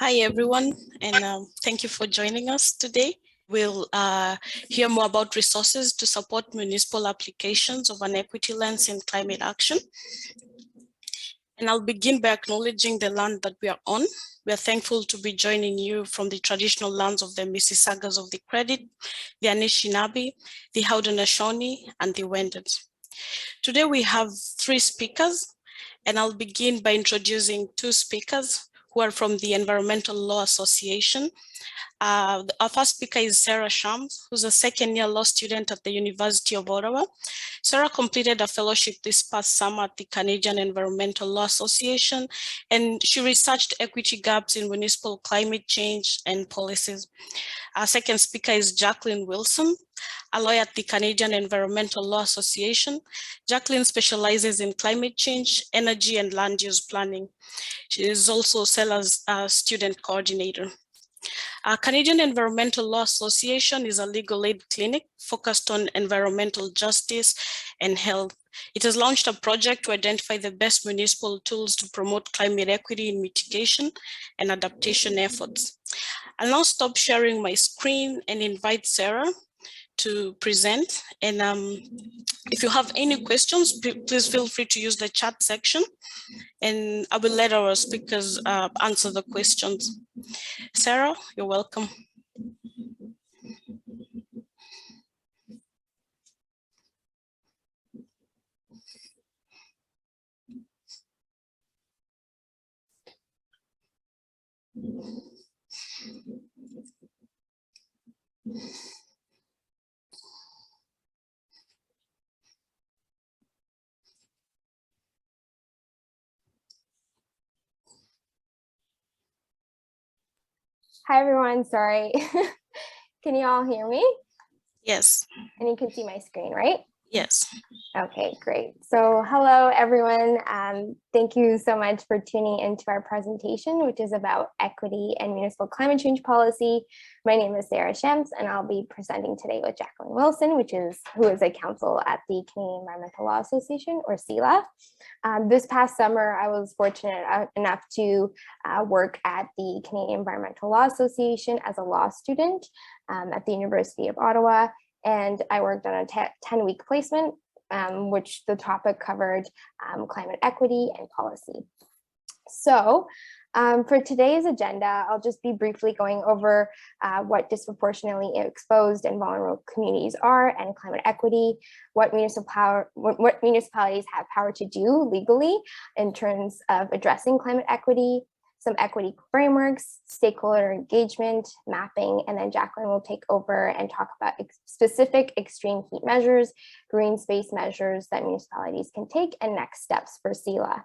Hi, everyone, and thank you for joining us today. We'll hear more about resources to support municipal applications of an equity lens in climate action. And I'll begin by acknowledging the land that we are on. We are thankful to be joining you from the traditional lands of the Mississaugas of the Credit, the Anishinaabe, the Haudenosaunee, and the Wendat. Today we have 3 speakers, and I'll begin by introducing 2 speakers who are from the Environmental Law Association. Our first speaker is Sarah Shams, who's a second-year law student at the University of Ottawa. Sarah completed a fellowship this past summer at the Canadian Environmental Law Association, and she researched equity gaps in municipal climate change and policies. Our second speaker is Jacqueline Wilson, a lawyer at the Canadian Environmental Law Association. Jacqueline specializes in climate change, energy, and land use planning. She is also CELA's student coordinator. Our Canadian Environmental Law Association is a legal aid clinic focused on environmental justice and health. It has launched a project to identify the best municipal tools to promote climate equity in mitigation and adaptation efforts. I'll now stop sharing my screen and invite Sarah to present. And if you have any questions, please feel free to use the chat section, and I will let our speakers answer the questions. Sarah, you're welcome. Hi, everyone. Sorry. Can you all hear me? Yes. And you can see my screen, right? Yes. Okay, great. So hello, everyone. Thank you so much for tuning into our presentation, which is about equity and municipal climate change policy. My name is Sarah Shams, and I'll be presenting today with Jacqueline Wilson, who is a counsel at the Canadian Environmental Law Association, or CELA. This past summer, I was fortunate enough to work at the Canadian Environmental Law Association as a law student at the University of Ottawa. And I worked on a 10-week placement, which the topic covered climate equity and policy. So for today's agenda, I'll just be briefly going over what disproportionately exposed and vulnerable communities are and climate equity, what municipalities have power to do legally in terms of addressing climate equity, some equity frameworks, stakeholder engagement, mapping, and then Jacqueline will take over and talk about specific extreme heat measures, green space measures that municipalities can take, and next steps for CELA.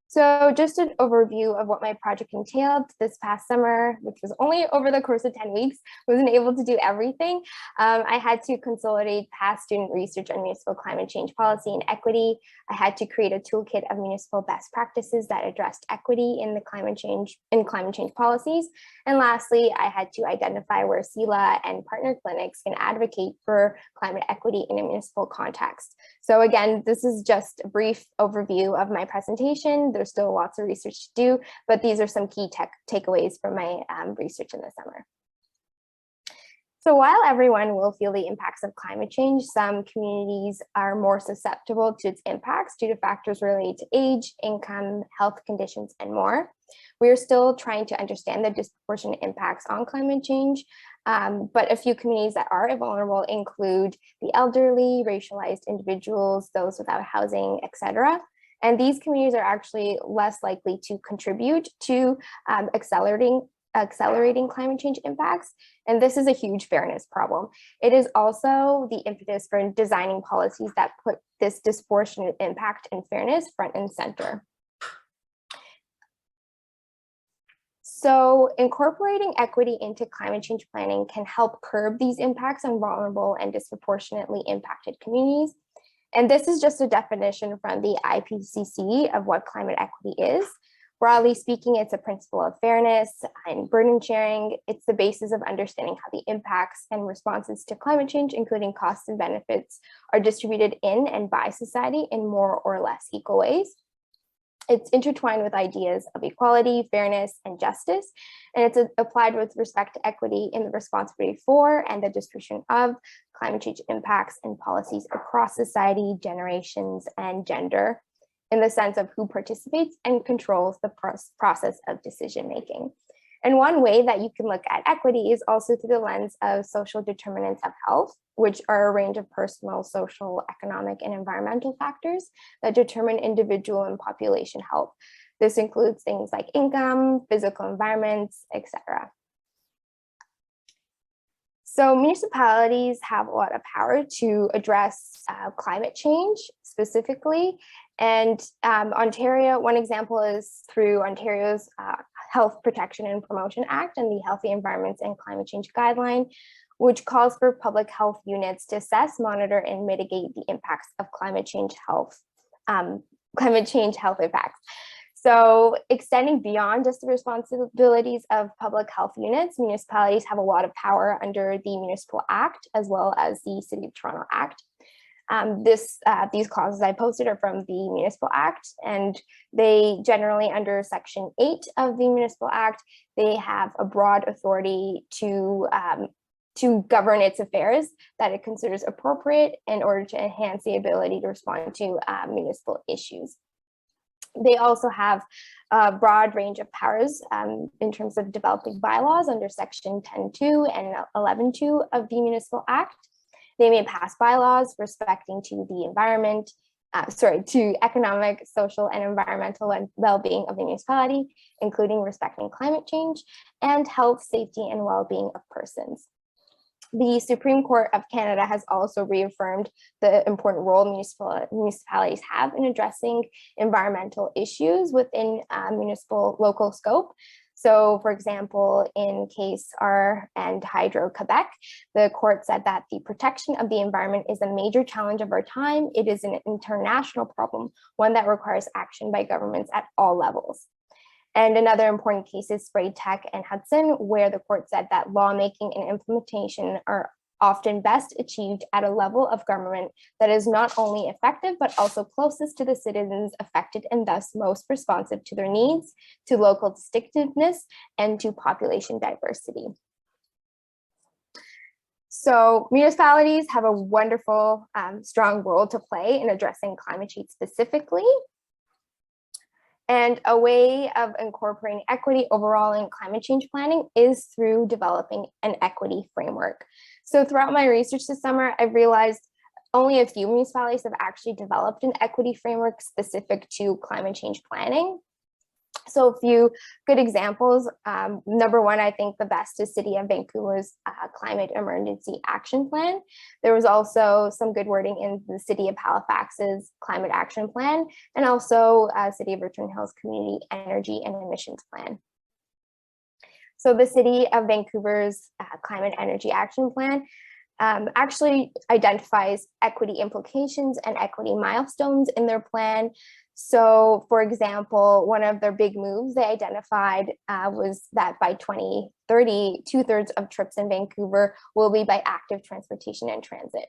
So just an overview of what my project entailed this past summer, which was only over the course of 10 weeks, wasn't able to do everything. I had to consolidate past student research on municipal climate change policy and equity. I had to create a toolkit of municipal best practices that addressed equity in climate change policies. And lastly, I had to identify where CELA and partner clinics can advocate for climate equity in a municipal context. So again, this is just a brief overview of my presentation. There's still lots of research to do, but these are some key takeaways from my research in the summer. So while everyone will feel the impacts of climate change, some communities are more susceptible to its impacts due to factors related to age, income, health conditions, and more. We are still trying to understand the disproportionate impacts on climate change, but a few communities that are vulnerable include the elderly, racialized individuals, those without housing, etc. And these communities are actually less likely to contribute to accelerating climate change impacts. And this is a huge fairness problem. It is also the impetus for designing policies that put this disproportionate impact and fairness front and center. So incorporating equity into climate change planning can help curb these impacts on vulnerable and disproportionately impacted communities. And this is just a definition from the IPCC of what climate equity is. Broadly speaking, it's a principle of fairness and burden sharing. It's the basis of understanding how the impacts and responses to climate change, including costs and benefits, are distributed in and by society in more or less equal ways. It's intertwined with ideas of equality, fairness, and justice, and it's applied with respect to equity in the responsibility for and the distribution of climate change impacts and policies across society, generations, and gender, in the sense of who participates and controls the process of decision making. And one way that you can look at equity is also through the lens of social determinants of health, which are a range of personal, social, economic, and environmental factors that determine individual and population health. This includes things like income, physical environments, etc. So municipalities have a lot of power to address climate change specifically. And Ontario, one example is through Ontario's Health Protection and Promotion Act and the Healthy Environments and Climate Change Guideline, which calls for public health units to assess, monitor, and mitigate the impacts of climate change health impacts. So extending beyond just the responsibilities of public health units, municipalities have a lot of power under the Municipal Act as well as the City of Toronto Act. These clauses I posted are from the Municipal Act, and they generally, under Section 8 of the Municipal Act, they have a broad authority to govern its affairs that it considers appropriate in order to enhance the ability to respond to municipal issues. They also have a broad range of powers in terms of developing bylaws under Section 10.2 and 11.2 of the Municipal Act. They may pass bylaws respecting to the environment, to economic, social, and environmental well-being of the municipality, including respecting climate change and health, safety, and well-being of persons. The Supreme Court of Canada has also reaffirmed the important role municipalities have in addressing environmental issues within municipal local scope. So, for example, in case R and Hydro Quebec, the court said that the protection of the environment is a major challenge of our time. It is an international problem, one that requires action by governments at all levels. And another important case is Spray Tech and Hudson, where the court said that lawmaking and implementation are often best achieved at a level of government that is not only effective, but also closest to the citizens affected and thus most responsive to their needs, to local distinctiveness, and to population diversity. So municipalities have a wonderful, strong role to play in addressing climate change specifically. And a way of incorporating equity overall in climate change planning is through developing an equity framework. So throughout my research this summer, I realized only a few municipalities have actually developed an equity framework specific to climate change planning. So a few good examples. Number one, I think the best is City of Vancouver's Climate Emergency Action Plan. There was also some good wording in the City of Halifax's Climate Action Plan, and also City of Richmond Hill's Community Energy and Emissions Plan. So the City of Vancouver's Climate Energy Action Plan actually identifies equity implications and equity milestones in their plan. So, for example, one of their big moves they identified was that by 2030, 2/3 of trips in Vancouver will be by active transportation and transit.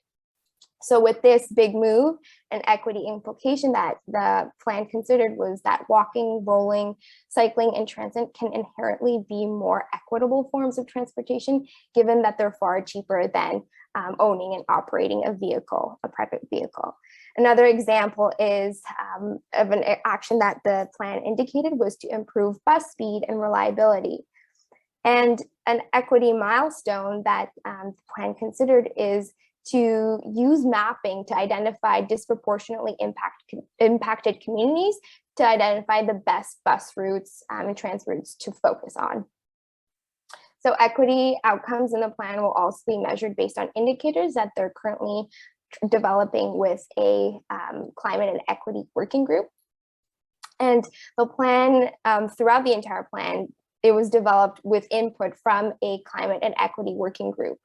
So with this big move, an equity implication that the plan considered was that walking, rolling, cycling, and transit can inherently be more equitable forms of transportation, given that they're far cheaper than owning and operating a vehicle, a private vehicle. Another example is of an action that the plan indicated was to improve bus speed and reliability. And an equity milestone that the plan considered is to use mapping to identify disproportionately impacted communities to identify the best bus routes and transit routes to focus on. So equity outcomes in the plan will also be measured based on indicators that they're currently developing with a climate and equity working group. And the plan, throughout the entire plan, it was developed with input from a climate and equity working group.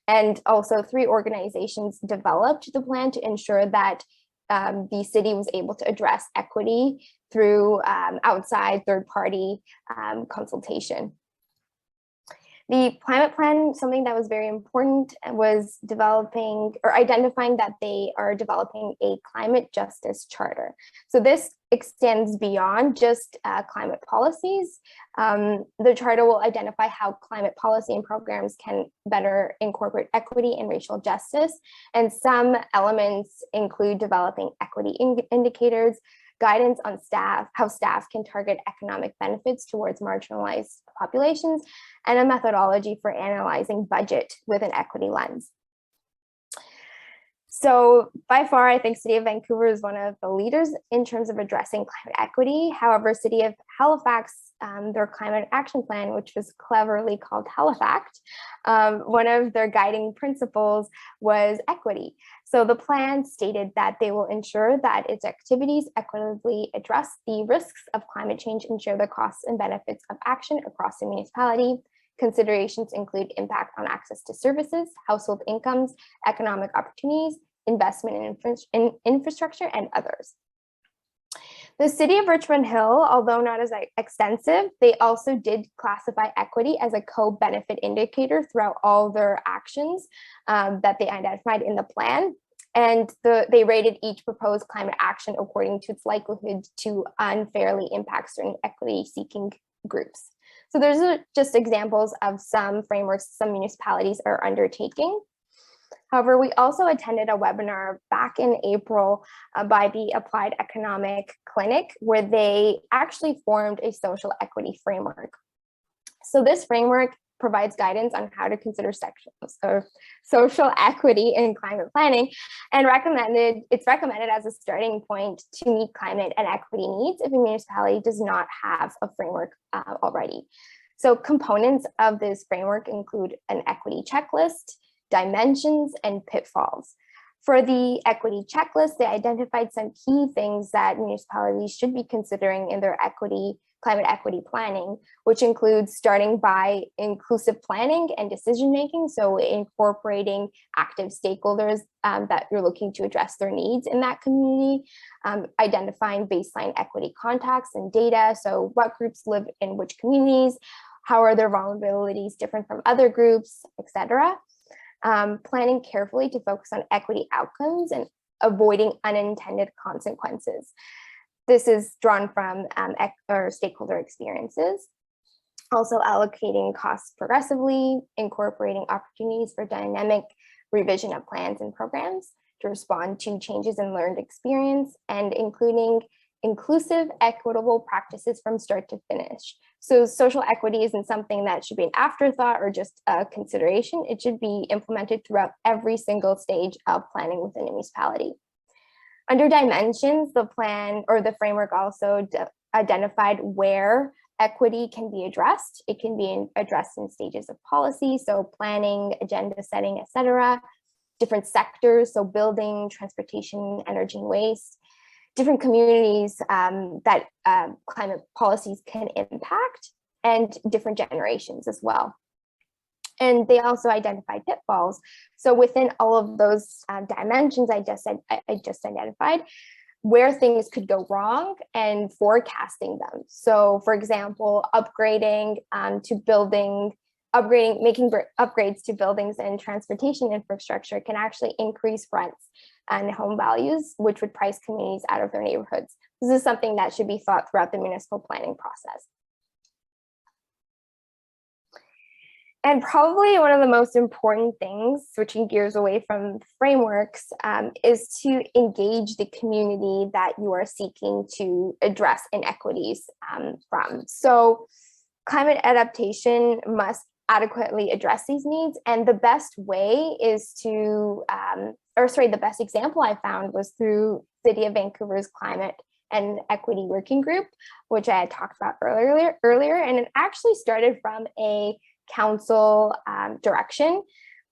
And also 3 organizations developed the plan to ensure that the city was able to address equity through outside third-party consultation. The climate plan, something that was very important, was developing or identifying that they are developing a climate justice charter. So this extends beyond just climate policies. The charter will identify how climate policy and programs can better incorporate equity and racial justice. And some elements include developing equity indicators, guidance on how staff can target economic benefits towards marginalized populations, and a methodology for analyzing budget with an equity lens. So by far, I think City of Vancouver is one of the leaders in terms of addressing climate equity. However, City of Halifax, their climate action plan, which was cleverly called Halifax, one of their guiding principles was equity. So the plan stated that they will ensure that its activities equitably address the risks of climate change and share the costs and benefits of action across the municipality. Considerations include impact on access to services, household incomes, economic opportunities, investment in infrastructure, and others. The City of Richmond Hill, although not as extensive, they also did classify equity as a co-benefit indicator throughout all their actions that they identified in the plan. And they rated each proposed climate action according to its likelihood to unfairly impact certain equity-seeking groups. So there's just examples of some frameworks some municipalities are undertaking. However, we also attended a webinar back in April by the Applied Economic Clinic, where they actually formed a social equity framework. So this framework provides guidance on how to consider social equity in climate planning, and it's recommended as a starting point to meet climate and equity needs if a municipality does not have a framework already. So components of this framework include an equity checklist, dimensions, and pitfalls. For the equity checklist, they identified some key things that municipalities should be considering in their climate equity planning, which includes starting by inclusive planning and decision-making, so incorporating active stakeholders that you're looking to address their needs in that community, identifying baseline equity contacts and data, so what groups live in which communities, how are their vulnerabilities different from other groups, etc. Planning carefully to focus on equity outcomes and avoiding unintended consequences. This is drawn from stakeholder experiences. Also allocating costs progressively, incorporating opportunities for dynamic revision of plans and programs to respond to changes in learned experience, and including inclusive, equitable practices from start to finish. So social equity isn't something that should be an afterthought or just a consideration. It should be implemented throughout every single stage of planning within a municipality. Under dimensions, the plan or the framework also identified where equity can be addressed. It can be addressed in stages of policy, so planning, agenda setting, etc. Different sectors, so building, transportation, energy and waste. Different communities that climate policies can impact, and different generations as well. And they also identified pitfalls. So within all of those dimensions I just identified, where things could go wrong and forecasting them. So for example, making upgrades to buildings and transportation infrastructure can actually increase rents and home values, which would price communities out of their neighborhoods. This is something that should be thought throughout the municipal planning process. And probably one of the most important things, switching gears away from frameworks, is to engage the community that you are seeking to address inequities from. So climate adaptation must adequately address these needs, and the best way is to, the best example I found was through City of Vancouver's Climate and Equity Working Group, which I had talked about earlier, and it actually started from a council direction,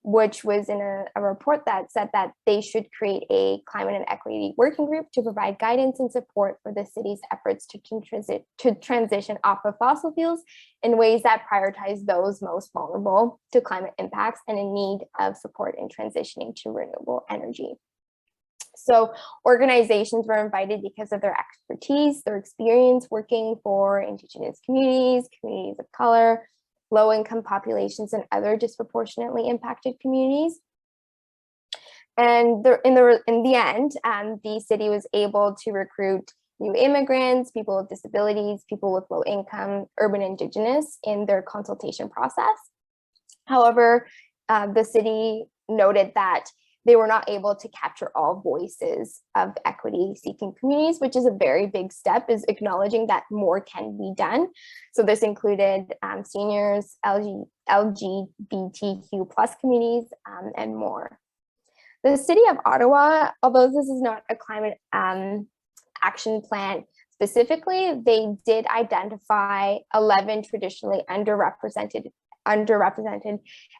which was in a report that said that they should create a climate and equity working group to provide guidance and support for the city's efforts to transition off of fossil fuels in ways that prioritize those most vulnerable to climate impacts and in need of support in transitioning to renewable energy. So organizations were invited because of their expertise, their experience working for Indigenous communities, communities of color, low-income populations, and other disproportionately impacted communities. And in the end, the city was able to recruit new immigrants, people with disabilities, people with low income, urban indigenous in their consultation process. However, the city noted that they were not able to capture all voices of equity-seeking communities, which is a very big step, is acknowledging that more can be done. So this included seniors, LGBTQ plus communities, and more. The city of Ottawa, although this is not a climate action plan specifically, they did identify 11 traditionally underrepresented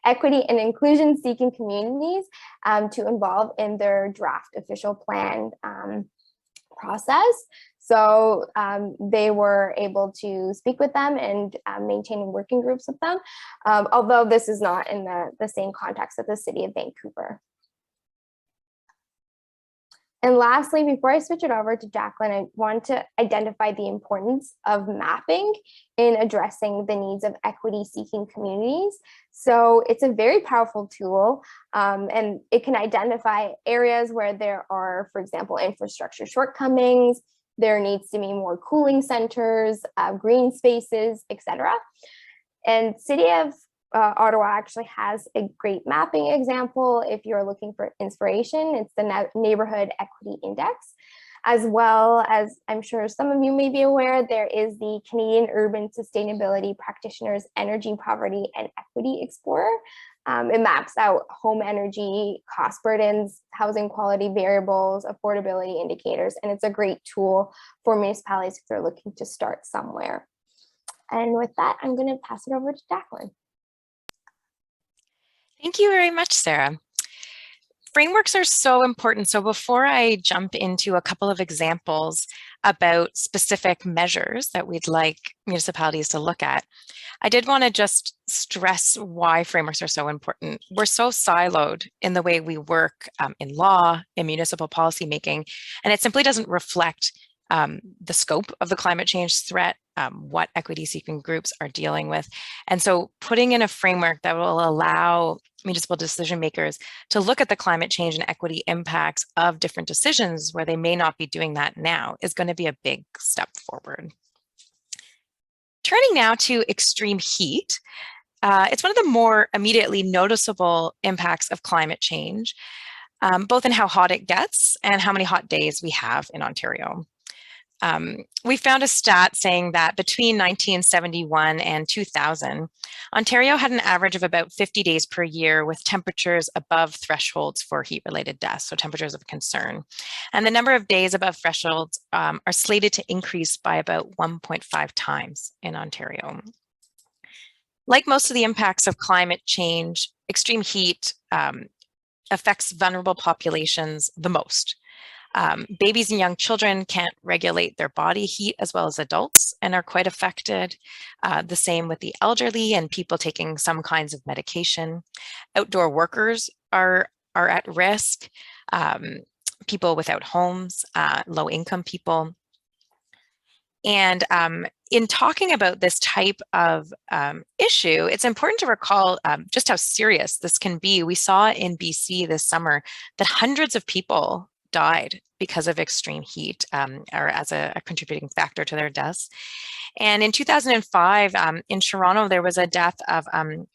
equity and inclusion seeking communities to involve in their draft official plan process. So they were able to speak with them and maintain working groups with them, although this is not in the same context of the city of Vancouver. And lastly, before I switch it over to Jacqueline, I want to identify the importance of mapping in addressing the needs of equity-seeking communities. So it's a very powerful tool, and it can identify areas where there are, for example, infrastructure shortcomings, there needs to be more cooling centers, green spaces, etc. And City of Ottawa actually has a great mapping example. If you're looking for inspiration, it's the Neighborhood Equity Index, as well as, I'm sure some of you may be aware, there is the Canadian Urban Sustainability Practitioners Energy Poverty and Equity Explorer. It maps out home energy, cost burdens, housing quality variables, affordability indicators, and it's a great tool for municipalities if they're looking to start somewhere. And with that, I'm going to pass it over to Jacqueline. Thank you very much, Sarah. Frameworks are so important. So before I jump into a couple of examples about specific measures that we'd like municipalities to look at, I did want to just stress why frameworks are so important. We're so siloed in the way we work in law, in municipal policy making, and it simply doesn't reflect the scope of the climate change threat, what equity-seeking groups are dealing with. And so putting in a framework that will allow municipal decision makers to look at the climate change and equity impacts of different decisions where they may not be doing that now is going to be a big step forward. Turning now to extreme heat, it's one of the more immediately noticeable impacts of climate change, both in how hot it gets and how many hot days we have in Ontario. We found a stat saying that between 1971 and 2000, Ontario had an average of about 50 days per year with temperatures above thresholds for heat-related deaths, so temperatures of concern. And the number of days above thresholds are slated to increase by about 1.5 times in Ontario. Like most of the impacts of climate change, extreme heat affects vulnerable populations the most. Babies and young children can't regulate their body heat as well as adults and are quite affected. The same with the elderly and people taking some kinds of medication. Outdoor workers are at risk. People without homes, low income people. And in talking about this type of issue, it's important to recall just how serious this can be. We saw in BC this summer that hundreds of people died because of extreme heat or as a contributing factor to their deaths. And in 2005, in Toronto, there was a death of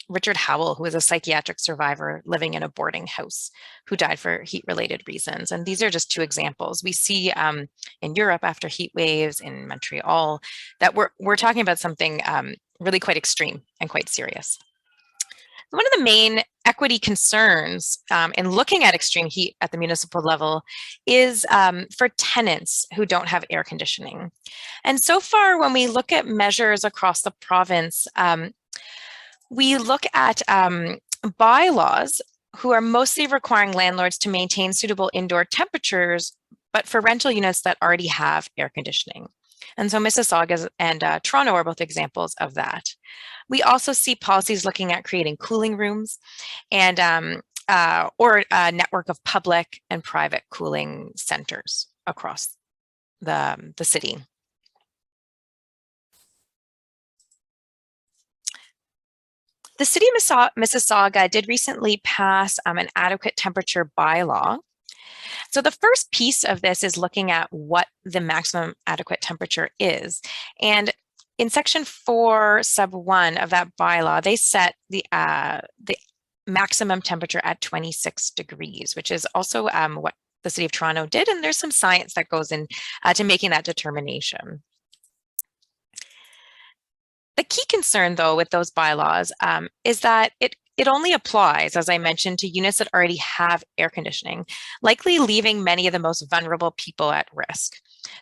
Richard Howell, who was a psychiatric survivor living in a boarding house who died for heat-related reasons. And these are just two examples. We see in Europe after heat waves, in Montreal, that we're talking about something really quite extreme and quite serious. One of the main equity concerns in looking at extreme heat at the municipal level is for tenants who don't have air conditioning. And so far, when we look at measures across the province, we look at bylaws who are mostly requiring landlords to maintain suitable indoor temperatures, but for rental units that already have air conditioning. And so Mississauga and Toronto are both examples of that. We also see policies looking at creating cooling rooms and or a network of public and private cooling centers across the city. The city of Mississauga did recently pass an adequate temperature bylaw. So the first piece of this is looking at what the maximum adequate temperature is. And in section 4 sub 1 of that bylaw, they set the maximum temperature at 26 degrees, which is also what the City of Toronto did. And there's some science that goes in to making that determination. The key concern, though, with those bylaws is that it only applies, as I mentioned, to units that already have air conditioning, likely leaving many of the most vulnerable people at risk.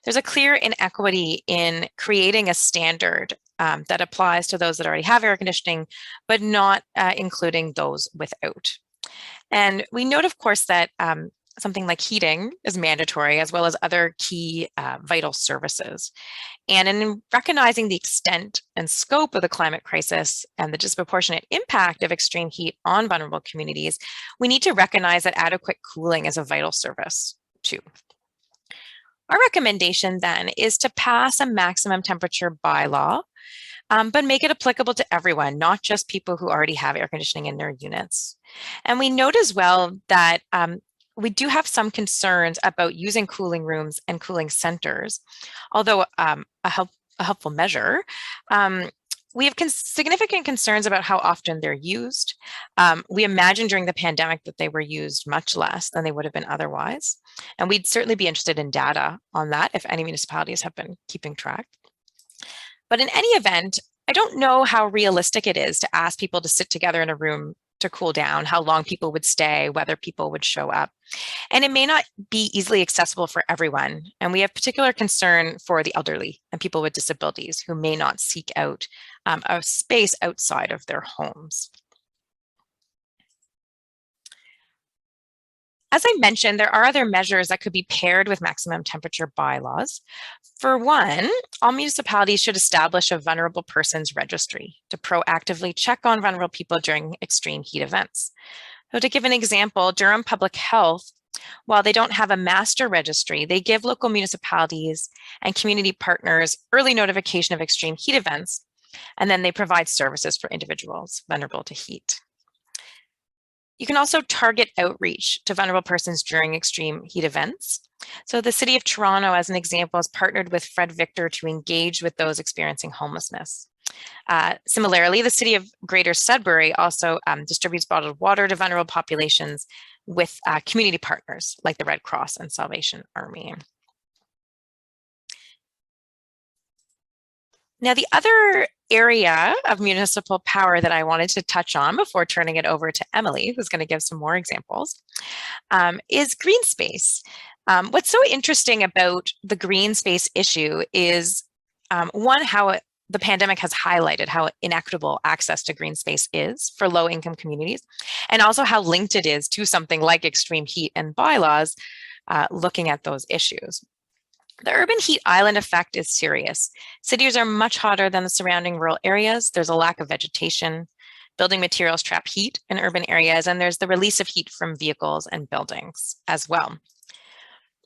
There's a clear inequity in creating a standard that applies to those that already have air conditioning, but not including those without. And we note, of course, that something like heating is mandatory, as well as other key vital services. And in recognizing the extent and scope of the climate crisis and the disproportionate impact of extreme heat on vulnerable communities, we need to recognize that adequate cooling is a vital service too. Our recommendation then is to pass a maximum temperature bylaw, but make it applicable to everyone, not just people who already have air conditioning in their units. And we note as well that we do have some concerns about using cooling rooms and cooling centers, although a helpful measure. We have significant concerns about how often they're used. We imagine during the pandemic that they were used much less than they would have been otherwise. And we'd certainly be interested in data on that if any municipalities have been keeping track. But in any event, I don't know how realistic it is to ask people to sit together in a room to cool down, how long people would stay, whether people would show up. And it may not be easily accessible for everyone. And we have particular concern for the elderly and people with disabilities who may not seek out a space outside of their homes. As I mentioned, there are other measures that could be paired with maximum temperature bylaws. For one, all municipalities should establish a vulnerable persons registry to proactively check on vulnerable people during extreme heat events. So to give an example, Durham Public Health, while they don't have a master registry, they give local municipalities and community partners early notification of extreme heat events, and then they provide services for individuals vulnerable to heat. You can also target outreach to vulnerable persons during extreme heat events. So the City of Toronto, as an example, has partnered with Fred Victor to engage with those experiencing homelessness. Similarly, the City of Greater Sudbury also distributes bottled water to vulnerable populations with community partners like the Red Cross and Salvation Army. Now, the other area of municipal power that I wanted to touch on before turning it over to Emily, who's going to give some more examples, is green space. What's so interesting about the green space issue is, one, how the pandemic has highlighted how inequitable access to green space is for low-income communities, and also how linked it is to something like extreme heat and bylaws looking at those issues. The urban heat island effect is serious. Cities are much hotter than the surrounding rural areas. There's a lack of vegetation. Building materials trap heat in urban areas, and there's the release of heat from vehicles and buildings as well.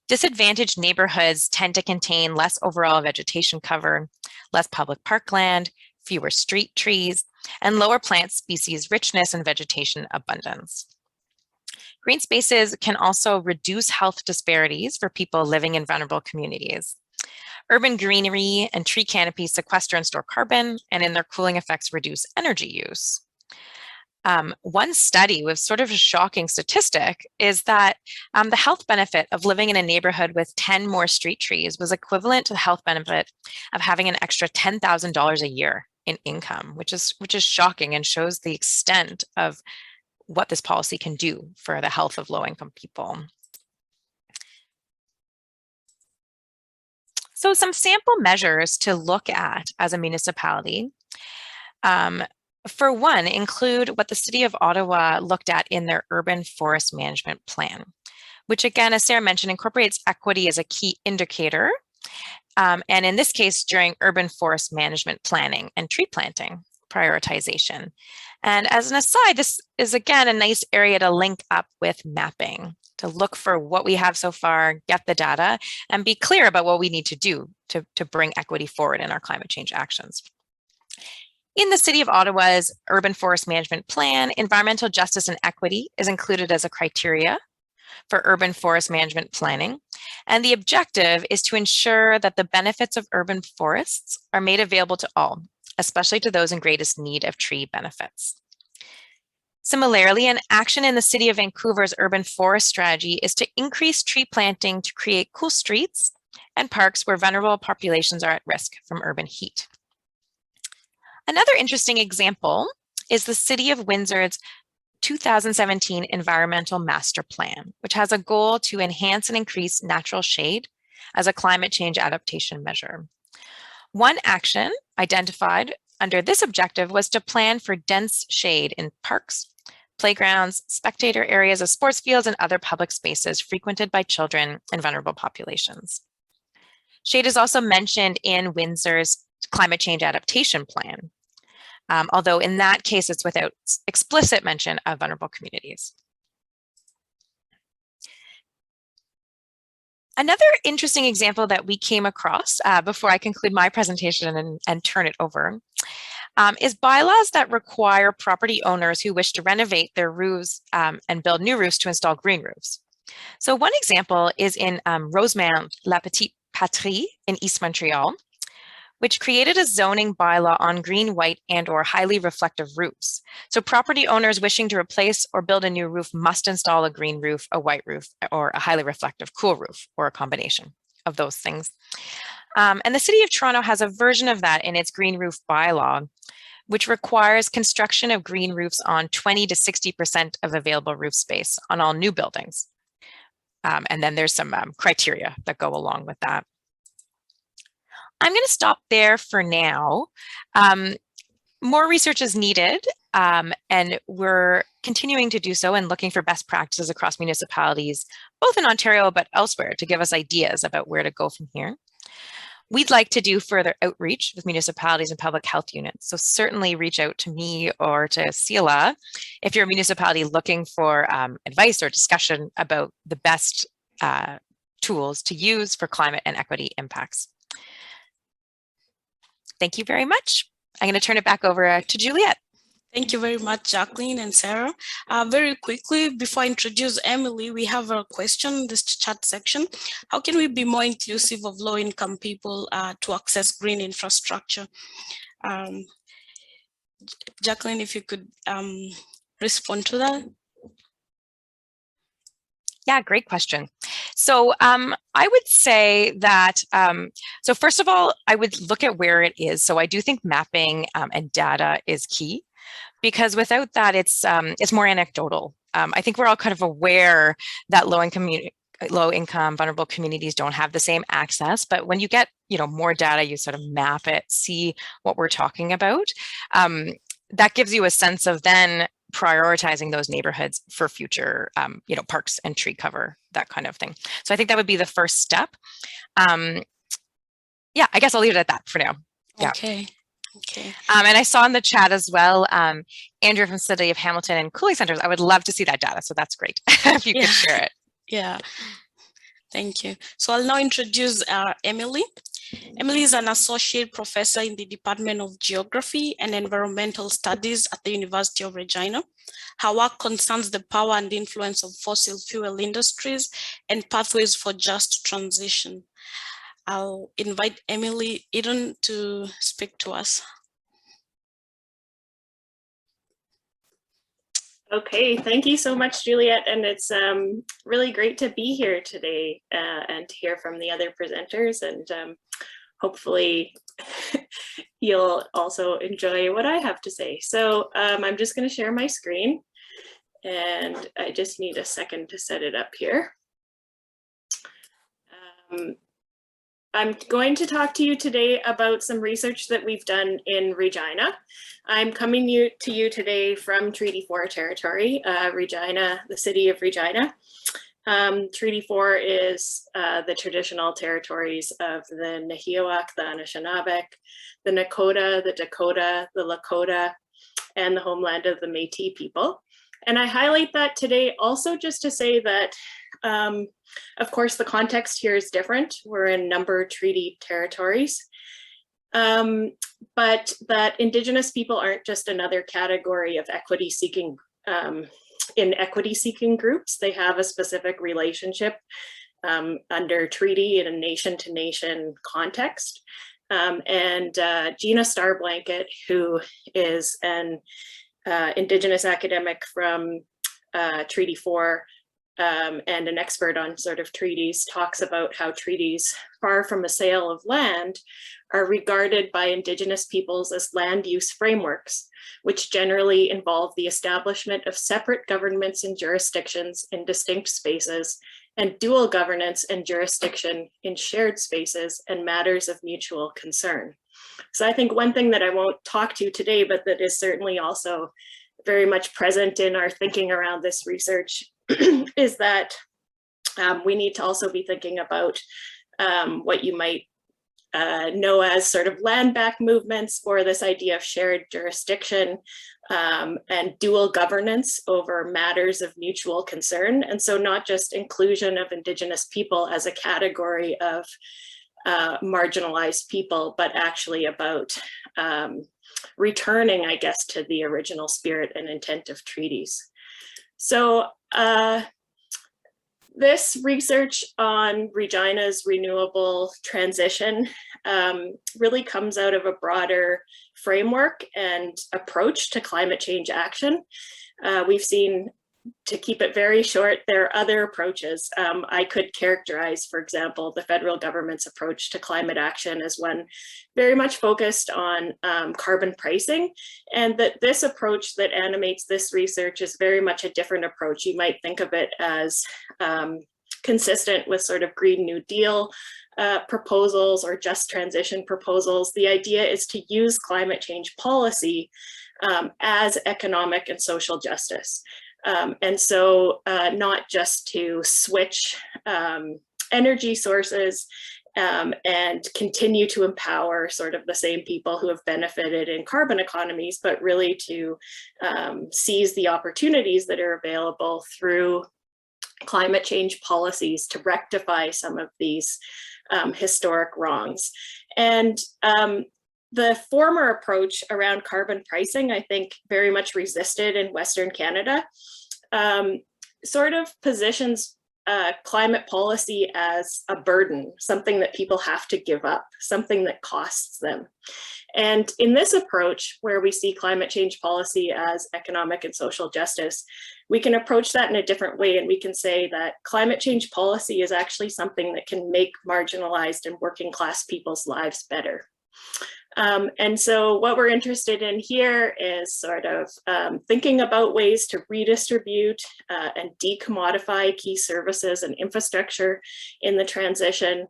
Disadvantaged neighborhoods tend to contain less overall vegetation cover, less public parkland, fewer street trees, and lower plant species richness and vegetation abundance. Green spaces can also reduce health disparities for people living in vulnerable communities. Urban greenery and tree canopies sequester and store carbon, and in their cooling effects reduce energy use. One study with sort of a shocking statistic is that the health benefit of living in a neighborhood with 10 more street trees was equivalent to the health benefit of having an extra $10,000 a year in income, which is shocking and shows the extent of what this policy can do for the health of low-income people. So some sample measures to look at as a municipality, for one, include what the City of Ottawa looked at in their urban forest management plan, which again, as Sarah mentioned, incorporates equity as a key indicator. And in this case, during urban forest management planning and tree planting prioritization. And as an aside, this is again a nice area to link up with mapping, to look for what we have so far, get the data, and be clear about what we need to do to bring equity forward in our climate change actions. In the City of Ottawa's Urban Forest Management Plan, environmental justice and equity is included as a criteria for urban forest management planning. And the objective is to ensure that the benefits of urban forests are made available to all, especially to those in greatest need of tree benefits. Similarly, an action in the City of Vancouver's urban forest strategy is to increase tree planting to create cool streets and parks where vulnerable populations are at risk from urban heat. Another interesting example is the City of Windsor's 2017 Environmental Master Plan, which has a goal to enhance and increase natural shade as a climate change adaptation measure. One action identified under this objective was to plan for dense shade in parks, playgrounds, spectator areas of sports fields, and other public spaces frequented by children and vulnerable populations. Shade is also mentioned in Windsor's Climate Change Adaptation Plan, although in that case, it's without explicit mention of vulnerable communities. Another interesting example that we came across before I conclude my presentation and turn it over is bylaws that require property owners who wish to renovate their roofs and build new roofs to install green roofs. So one example is in Rosemont-La Petite Patrie in East Montreal, which created a zoning bylaw on green, white, and/or highly reflective roofs. So property owners wishing to replace or build a new roof must install a green roof, a white roof, or a highly reflective cool roof, or a combination of those things. And the City of Toronto has a version of that in its green roof bylaw, which requires construction of green roofs on 20 to 60% of available roof space on all new buildings. And then there's some criteria that go along with that. I'm going to stop there for now. More research is needed, and we're continuing to do so and looking for best practices across municipalities, both in Ontario but elsewhere, to give us ideas about where to go from here. We'd like to do further outreach with municipalities and public health units, so certainly reach out to me or to CELA if you're a municipality looking for advice or discussion about the best tools to use for climate and equity impacts. Thank you very much. I'm going to turn it back over to Juliet. Thank you very much, Jacqueline and Sarah. Very quickly, before I introduce Emily, we have a question in this chat section. How can we be more inclusive of low-income people to access green infrastructure? Jacqueline, if you could respond to that. Yeah, great question. So I would say that, so first of all, I would look at where it is. So I do think mapping and data is key, because without that, it's more anecdotal. I think we're all kind of aware that low-income vulnerable communities don't have the same access, but when you get more data, you sort of map it, see what we're talking about. That gives you a sense of then prioritizing those neighborhoods for future, parks and tree cover, that kind of thing. So I think that would be the first step. Yeah, I guess I'll leave it at that for now. Yeah. Okay. Okay. And I saw in the chat as well, Andrew from City of Hamilton and Cooling Centers. I would love to see that data. So that's great if you could share it. Yeah. Thank you. So I'll now introduce Emily. Emily is an associate professor in the Department of Geography and Environmental Studies at the University of Regina. Her work concerns the power and influence of fossil fuel industries and pathways for just transition. I'll invite Emily Eaton to speak to us. Okay, thank you so much, Juliet. And it's really great to be here today and to hear from the other presenters. And hopefully you'll also enjoy what I have to say. So I'm just going to share my screen, and I just need a second to set it up here. I'm going to talk to you today about some research that we've done in Regina. I'm coming to you today from Treaty 4 territory, Regina, the City of Regina. Treaty 4 is the traditional territories of the Nahiawak, the Anishinaabe, the Nakota, the Dakota, the Lakota, and the homeland of the Métis people. And I highlight that today also just to say that, of course, the context here is different. We're in number treaty territories. but that Indigenous people aren't just another category of equity seeking in equity seeking groups. They have a specific relationship under treaty in a nation to nation context. And Gina Starblanket, who is an Indigenous academic from Treaty 4 and an expert on sort of treaties, talks about how treaties, far from a sale of land, are regarded by Indigenous peoples as land use frameworks, which generally involve the establishment of separate governments and jurisdictions in distinct spaces, and dual governance and jurisdiction in shared spaces and matters of mutual concern. So I think one thing that I won't talk to today, but that is certainly also very much present in our thinking around this research is that we need to also be thinking about what you might know as sort of land back movements, or this idea of shared jurisdiction and dual governance over matters of mutual concern. And so not just inclusion of Indigenous people as a category of marginalized people, but actually about returning, I guess, to the original spirit and intent of treaties. So this research on Regina's renewable transition really comes out of a broader framework and approach to climate change action. We've seen, to keep it very short, there are other approaches. I could characterize, for example, the federal government's approach to climate action as one very much focused on carbon pricing, and that this approach that animates this research is very much a different approach. You might think of it as consistent with sort of Green New Deal proposals or just transition proposals. The idea is to use climate change policy as economic and social justice. And so not just to switch energy sources and continue to empower sort of the same people who have benefited in carbon economies, but really to seize the opportunities that are available through climate change policies to rectify some of these historic wrongs. And the former approach around carbon pricing, I think, very much resisted in Western Canada, sort of positions climate policy as a burden, something that people have to give up, something that costs them. And in this approach, where we see climate change policy as economic and social justice, we can approach that in a different way, and we can say that climate change policy is actually something that can make marginalized and working class people's lives better. And so what we're interested in here is sort of thinking about ways to redistribute and decommodify key services and infrastructure in the transition,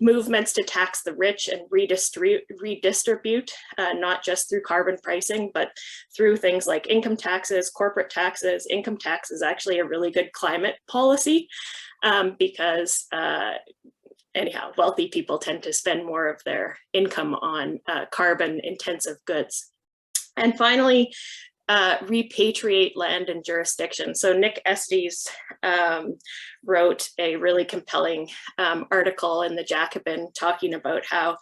movements to tax the rich and redistribute, not just through carbon pricing, but through things like income taxes, corporate taxes. Income tax is actually a really good climate policy because anyhow, wealthy people tend to spend more of their income on carbon intensive goods. And finally, repatriate land and jurisdiction. So Nick Estes wrote a really compelling article in the Jacobin talking about how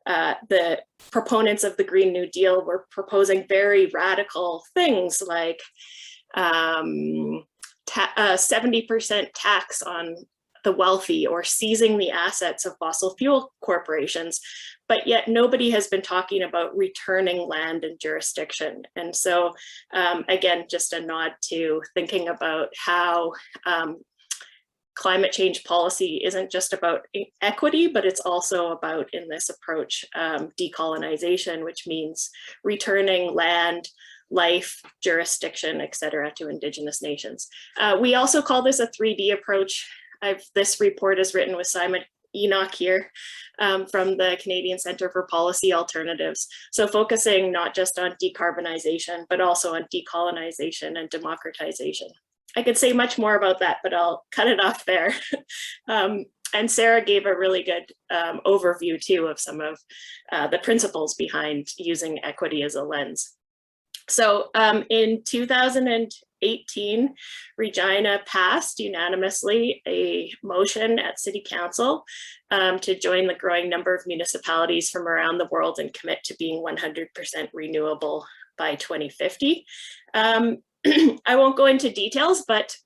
the proponents of the Green New Deal were proposing very radical things like 70% tax on the wealthy, or seizing the assets of fossil fuel corporations, but yet nobody has been talking about returning land and jurisdiction. And so again, just a nod to thinking about how climate change policy isn't just about equity, but it's also about, in this approach, decolonization, which means returning land, life, jurisdiction, et cetera, to Indigenous nations. We also call this a 3D approach. This report is written with Simon Enoch here from the Canadian Centre for Policy Alternatives. So focusing not just on decarbonization, but also on decolonization and democratization. I could say much more about that, but I'll cut it off there. And Sarah gave a really good overview too of some of the principles behind using equity as a lens. So in 2008, 2018, Regina passed unanimously a motion at City Council to join the growing number of municipalities from around the world and commit to being 100% renewable by 2050. I won't go into details, but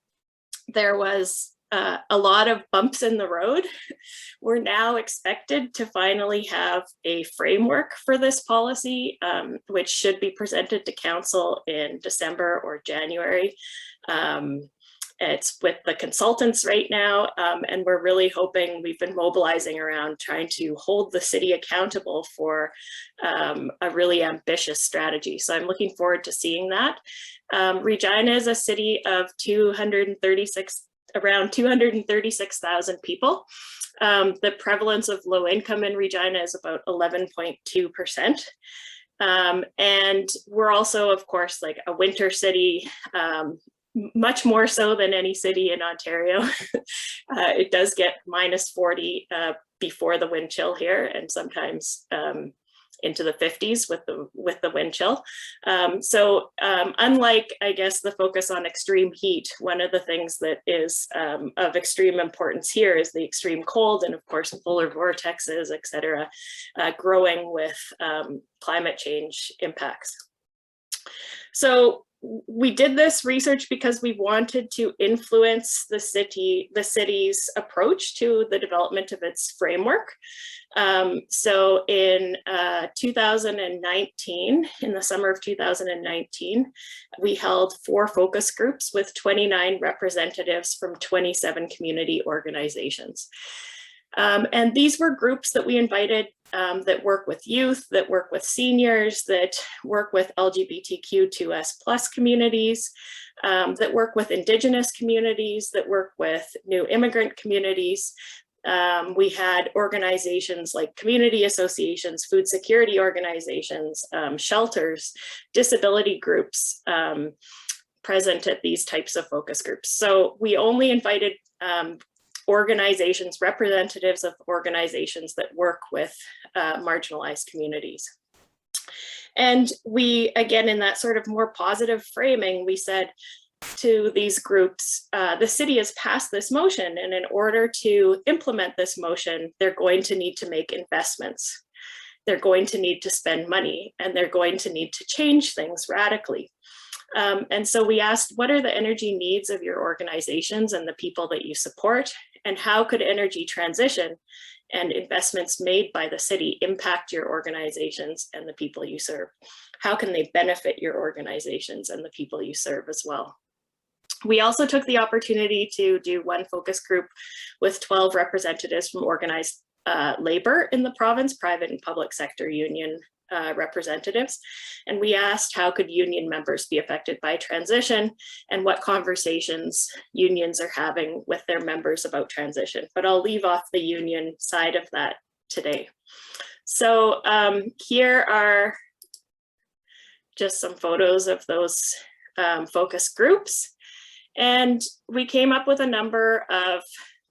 there was a lot of bumps in the road. We're now expected to finally have a framework for this policy, which should be presented to Council in December or January. It's with the consultants right now, and we're really hoping, we've been mobilizing around trying to hold the city accountable for a really ambitious strategy. So I'm looking forward to seeing that. Regina is a city of around 236,000 people. The prevalence of low income in Regina is about 11.2%. And we're also, of course, like a winter city, much more so than any city in Ontario. It does get -40 before the wind chill here, and sometimes into the 50s with the wind chill. Unlike, I guess, the focus on extreme heat, one of the things that is of extreme importance here is the extreme cold, and of course polar vortexes, et cetera, growing with climate change impacts. So we did this research because we wanted to influence the city's approach to the development of its framework. So in 2019, in the summer of 2019, we held 4 focus groups with 29 representatives from 27 community organizations. And these were groups that we invited that work with youth, that work with seniors, that work with LGBTQ2S+ communities, that work with Indigenous communities, that work with new immigrant communities. We had organizations like community associations, food security organizations, shelters, disability groups present at these types of focus groups. So we only invited organizations, representatives of organizations that work with marginalized communities. And we, again, in that sort of more positive framing, we said to these groups, the city has passed this motion, and in order to implement this motion, they're going to need to make investments. They're going to need to spend money, and they're going to need to change things radically. And so we asked, what are the energy needs of your organizations and the people that you support? And how could energy transition and investments made by the city impact your organizations and the people you serve? How can they benefit your organizations and the people you serve as well? We also took the opportunity to do one focus group with 12 representatives from organized labor in the province, private and public sector union representatives. And we asked, how could union members be affected by transition, and what conversations unions are having with their members about transition. But I'll leave off the union side of that today. So here are just some photos of those focus groups. And we came up with a number of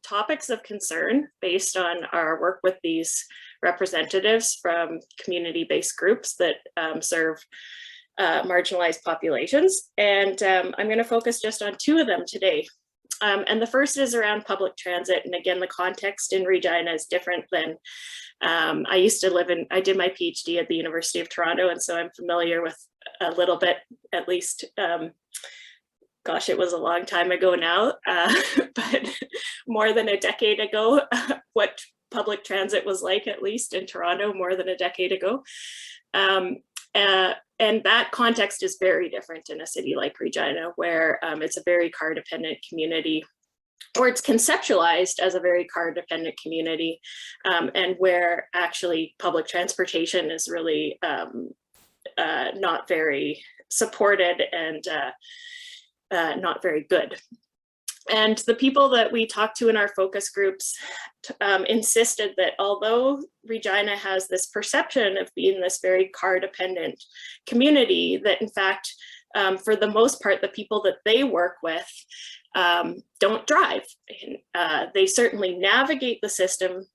topics of concern based on our work with these representatives from community-based groups that serve marginalized populations. And I'm going to focus just on 2 of them today. And the first is around public transit. And again, the context in Regina is different than I used to live in. I did my PhD at the University of Toronto, and so I'm familiar with a little bit, at least. Gosh, it was a long time ago now, but more than a decade ago, what public transit was like, at least in Toronto, more than a decade ago. And that context is very different in a city like Regina, where it's a very car-dependent community, or it's conceptualized as a very car-dependent community, and where actually public transportation is really not very supported and not very good. And the people that we talked to in our focus groups insisted that although Regina has this perception of being this very car-dependent community, that in fact, for the most part, the people that they work with don't drive. They certainly navigate the system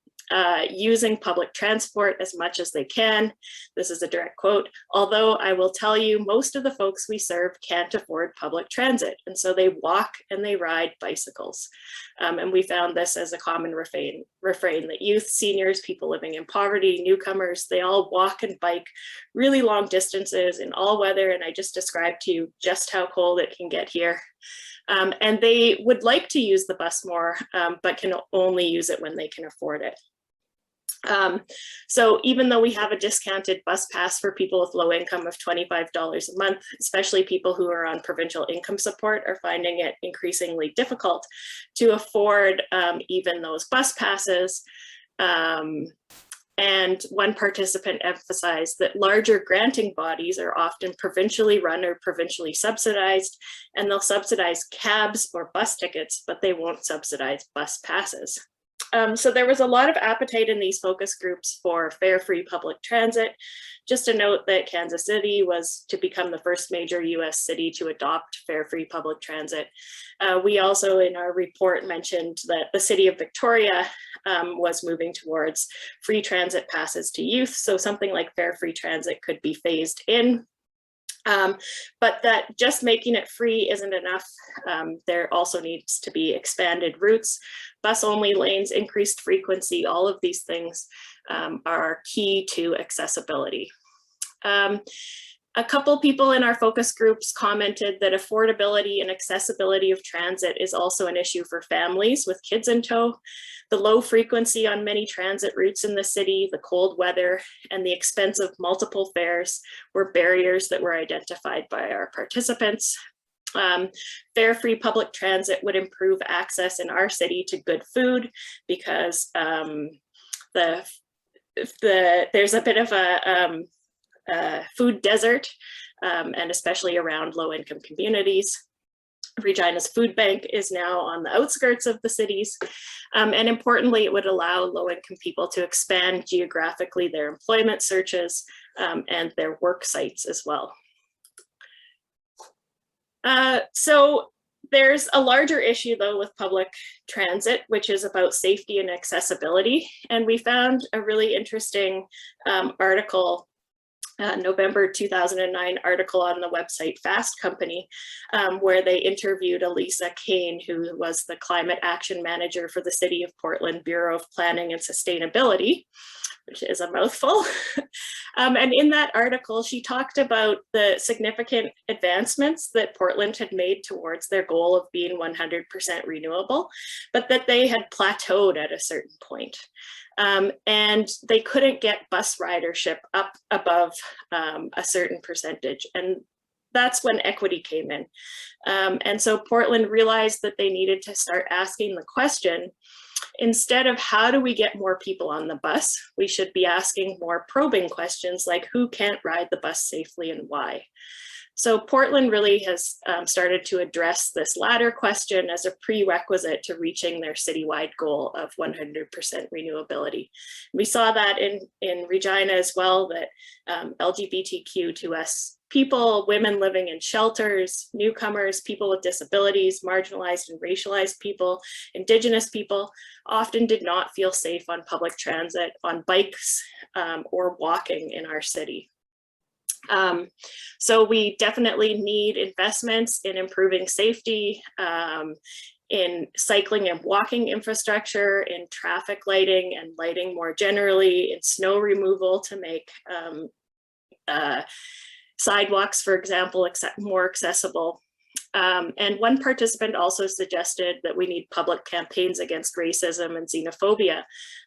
using public transport as much as they can. This is a direct quote. Although I will tell you, most of the folks we serve can't afford public transit, and so they walk and they ride bicycles. And we found this as a common refrain that youth, seniors, people living in poverty, newcomers, they all walk and bike really long distances in all weather. And I just described to you just how cold it can get here. And they would like to use the bus more, but can only use it when they can afford it. So even though we have a discounted bus pass for people with low income of $25 a month, especially people who are on provincial income support are finding it increasingly difficult to afford even those bus passes. And one participant emphasized that larger granting bodies are often provincially run or provincially subsidized, and they'll subsidize cabs or bus tickets, but they won't subsidize bus passes. So there was a lot of appetite in these focus groups for fare-free public transit. Just to note that Kansas City was to become the first major US city to adopt fare-free public transit. We also in our report mentioned that the city of Victoria was moving towards free transit passes to youth. So something like fare-free transit could be phased in. But that just making it free isn't enough. There also needs to be expanded routes, bus-only lanes, increased frequency. All of these things are key to accessibility. A couple people in our focus groups commented that affordability and accessibility of transit is also an issue for families with kids in tow. The low frequency on many transit routes in the city, the cold weather, and the expense of multiple fares were barriers that were identified by our participants. Fare-free public transit would improve access in our city to good food because there's a bit of a food desert, and especially around low-income communities. Regina's food bank is now on the outskirts of the cities. And importantly, it would allow low-income people to expand geographically their employment searches and their work sites as well. So there's a larger issue though with public transit, which is about safety and accessibility. And we found a really interesting article, November 2009 article on the website Fast Company, where they interviewed Elisa Kane, who was the climate action manager for the City of Portland Bureau of Planning and Sustainability, which is a mouthful. And in that article, she talked about the significant advancements that Portland had made towards their goal of being 100% renewable, but that they had plateaued at a certain point. And they couldn't get bus ridership up above a certain percentage. And that's when equity came in. And so Portland realized that they needed to start asking the question, instead of how do we get more people on the bus, we should be asking more probing questions like who can't ride the bus safely and why. So Portland really has started to address this latter question as a prerequisite to reaching their citywide goal of 100% renewability. We saw that in Regina as well, that LGBTQ2S people, women living in shelters, newcomers, people with disabilities, marginalized and racialized people, Indigenous people often did not feel safe on public transit, on bikes, or walking in our city. So we definitely need investments in improving safety, in cycling and walking infrastructure, in traffic lighting and lighting more generally, in snow removal to make sidewalks, for example, more accessible. And one participant also suggested that we need public campaigns against racism and xenophobia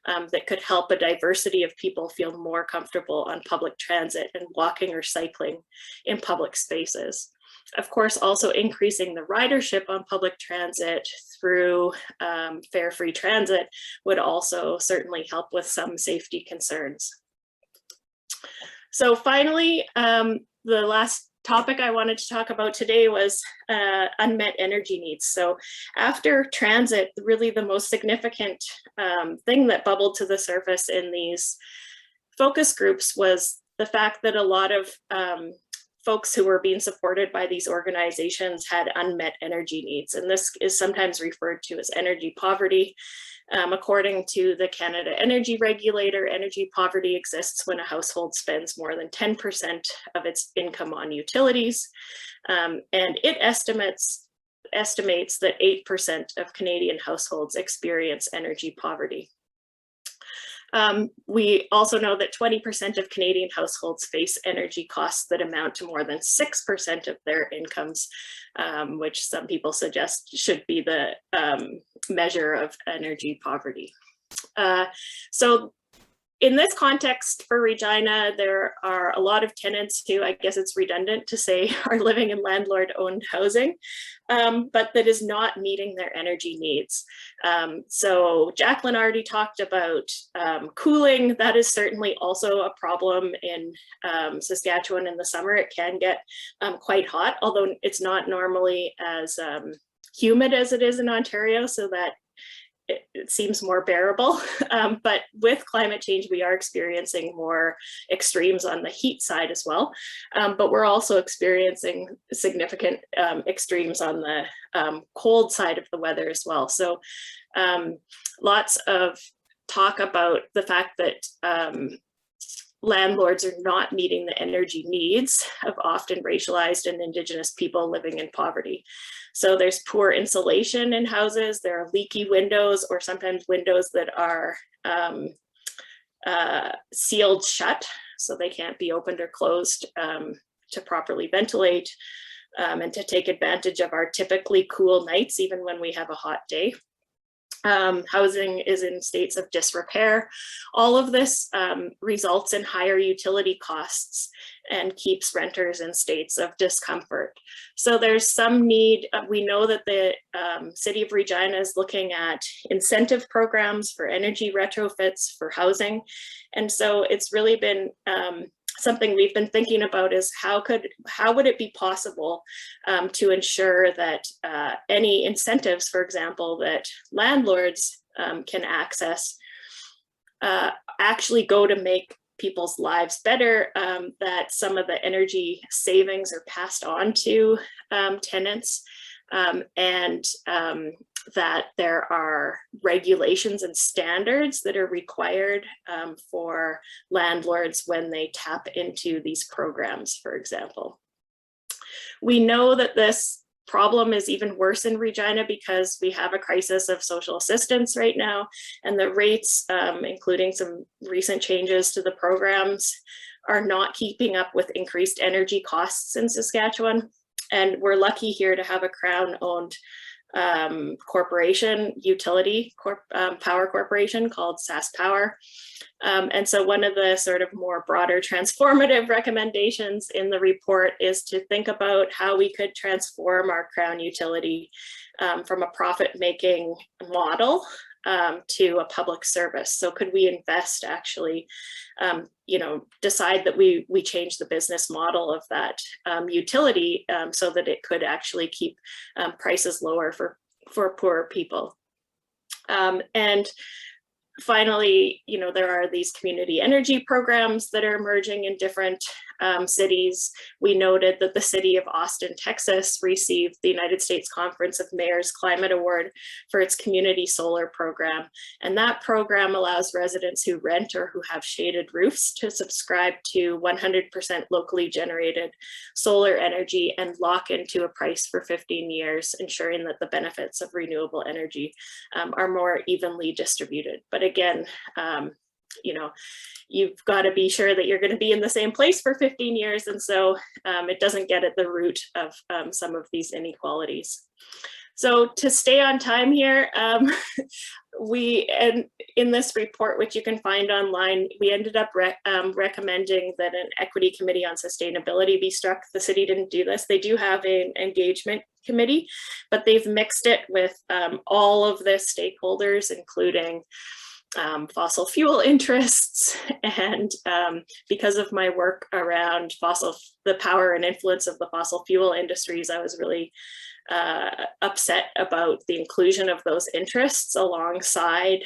that could help a diversity of people feel more comfortable on public transit and walking or cycling in public spaces. Of course, also increasing the ridership on public transit through fare-free transit would also certainly help with some safety concerns. So finally, the last topic I wanted to talk about today was unmet energy needs. So after transit, really the most significant thing that bubbled to the surface in these focus groups was the fact that a lot of folks who were being supported by these organizations had unmet energy needs. And this is sometimes referred to as energy poverty. According to the Canada Energy Regulator, energy poverty exists when a household spends more than 10% of its income on utilities. And it estimates that 8% of Canadian households experience energy poverty. We also know that 20% of Canadian households face energy costs that amount to more than 6% of their incomes, which some people suggest should be the measure of energy poverty. So in this context for Regina, there are a lot of tenants who, I guess it's redundant to say, are living in landlord-owned housing, but that is not meeting their energy needs. So Jacqueline already talked about cooling. That is certainly also a problem in Saskatchewan in the summer. It can get quite hot, although it's not normally as humid as it is in Ontario, so that it seems more bearable, but with climate change, we are experiencing more extremes on the heat side as well. But we're also experiencing significant extremes on the cold side of the weather as well. So lots of talk about the fact that landlords are not meeting the energy needs of often racialized and Indigenous people living in poverty. So there's poor insulation in houses, there are leaky windows, or sometimes windows that are sealed shut, so they can't be opened or closed to properly ventilate and to take advantage of our typically cool nights, even when we have a hot day. Housing is in states of disrepair. All of this results in higher utility costs and keeps renters in states of discomfort. So there's some need. We know that the City of Regina is looking at incentive programs for energy retrofits for housing. And so it's really been something we've been thinking about is how would it be possible to ensure that any incentives, for example, that landlords can access actually go to make people's lives better, that some of the energy savings are passed on to tenants, and that there are regulations and standards that are required for landlords when they tap into these programs, for example. We know that this problem is even worse in Regina because we have a crisis of social assistance right now, and the rates, including some recent changes to the programs, are not keeping up with increased energy costs in Saskatchewan. And we're lucky here to have a Crown-owned corporation, utility power corporation called SaskPower. And so one of the sort of more broader transformative recommendations in the report is to think about how we could transform our Crown utility from a profit-making model to a public service. So could we invest actually, decide that we change the business model of that utility so that it could actually keep prices lower for poorer people. And finally, there are these community energy programs that are emerging in different cities. We noted that the city of Austin, Texas received the United States Conference of Mayors Climate Award for its community solar program. And that program allows residents who rent or who have shaded roofs to subscribe to 100% locally generated solar energy and lock into a price for 15 years, ensuring that the benefits of renewable energy are more evenly distributed. But again, you've got to be sure that you're going to be in the same place for 15 years. And so it doesn't get at the root of some of these inequalities. So to stay on time here, and in this report, which you can find online, we ended up recommending that an equity committee on sustainability be struck. The city didn't do this. They do have an engagement committee, but they've mixed it with all of the stakeholders, including fossil fuel interests. And because of my work around the power and influence of the fossil fuel industries, I was really upset about the inclusion of those interests alongside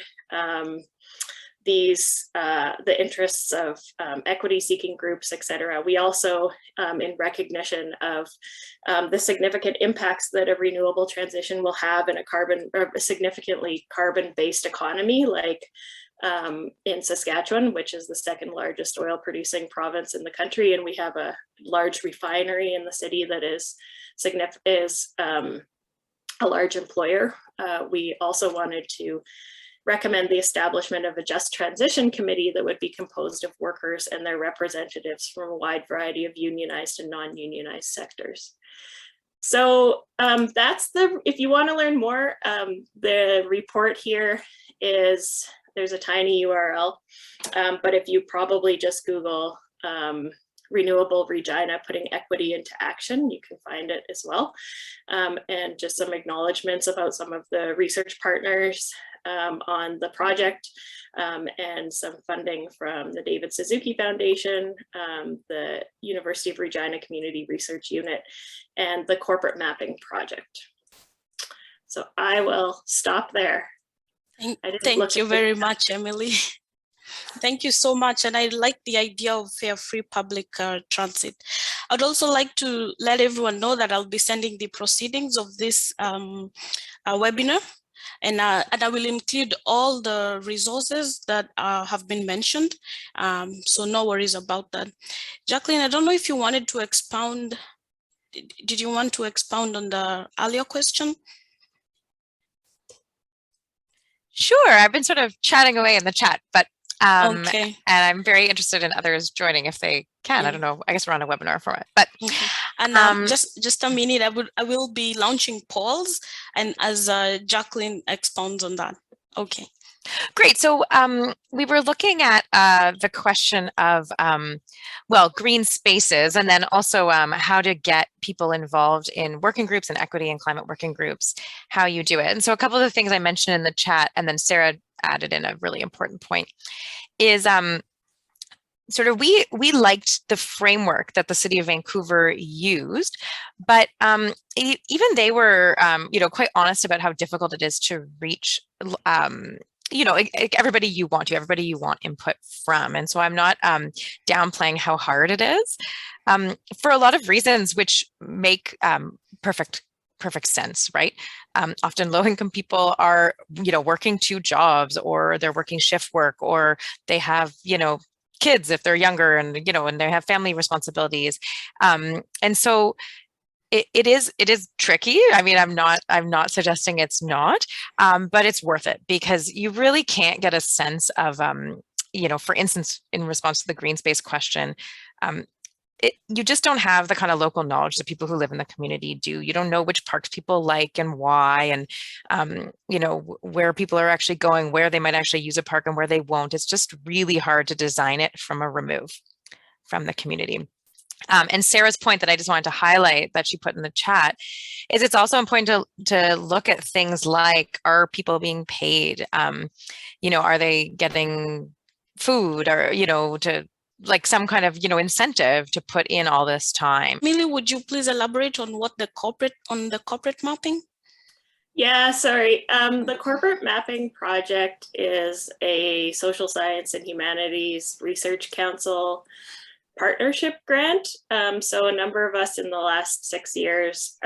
the interests of equity-seeking groups, et cetera. We also, in recognition of the significant impacts that a renewable transition will have in a significantly carbon-based economy, like in Saskatchewan, which is the second largest oil producing province in the country, and we have a large refinery in the city that is a large employer. We also wanted to recommend the establishment of a just transition committee that would be composed of workers and their representatives from a wide variety of unionized and non-unionized sectors. So if you want to learn more, the report here is, there's a tiny URL, but if you probably just Google Renewable Regina putting equity into action, you can find it as well. And just some acknowledgements about some of the research partners on the project, and some funding from the David Suzuki Foundation, the University of Regina Community Research Unit, and the Corporate Mapping Project. So I will stop there. Thank you very much, Emily. Thank you so much. And I like the idea of fare-free public transit. I'd also like to let everyone know that I'll be sending the proceedings of this webinar. And I will include all the resources that have been mentioned. So no worries about that. Jacqueline, I don't know if you wanted to expound. Did you want to expound on the earlier question? Sure, I've been sort of chatting away in the chat, but okay. And I'm very interested in others joining if they can. I don't know. I guess we're on a webinar for it, but okay. And just a minute. I will be launching polls, and as Jacqueline expounds on that. Okay. Great. So we were looking at the question of, well, green spaces, and then also how to get people involved in working groups and equity and climate working groups, how you do it. And so a couple of the things I mentioned in the chat, and then Sarah added in a really important point, is sort of we liked the framework that the City of Vancouver used, but even they were quite honest about how difficult it is to reach everybody you want input from. And so I'm not downplaying how hard it is for a lot of reasons, which make perfect sense, right? Often low-income people are, working 2 jobs, or they're working shift work, or they have, kids if they're younger, and, and they have family responsibilities. And so it is tricky. I mean, I'm not suggesting it's not, but it's worth it, because you really can't get a sense of, for instance, in response to the green space question, you just don't have the kind of local knowledge that people who live in the community do. You don't know which parks people like and why, and where people are actually going, where they might actually use a park and where they won't. It's just really hard to design it from a remove from the community. And Sarah's point that I just wanted to highlight that she put in the chat is it's also important to look at things like, are people being paid? Are they getting food, or, to like some kind of, incentive to put in all this time. Millie, would you please elaborate on what the corporate mapping? Yeah, sorry. The Corporate Mapping Project is a social science and humanities research council partnership grant. So a number of us in the last 6 years,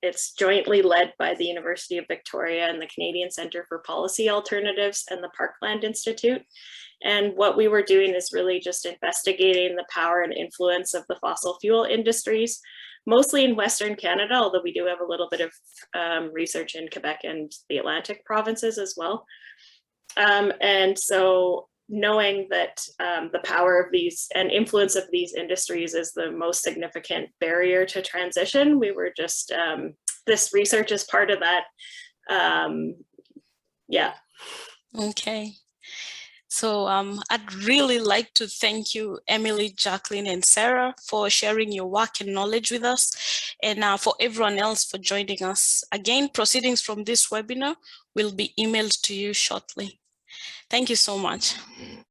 it's jointly led by the University of Victoria and the Canadian Centre for Policy Alternatives and the Parkland Institute. And what we were doing is really just investigating the power and influence of the fossil fuel industries, mostly in Western Canada, although we do have a little bit of research in Quebec and the Atlantic provinces as well. And so knowing that the power of these and influence of these industries is the most significant barrier to transition, we were just, this research is part of that. Yeah. Okay. So I'd really like to thank you, Emily, Jacqueline, and Sarah, for sharing your work and knowledge with us, and for everyone else for joining us. Again, proceedings from this webinar will be emailed to you shortly. Thank you so much.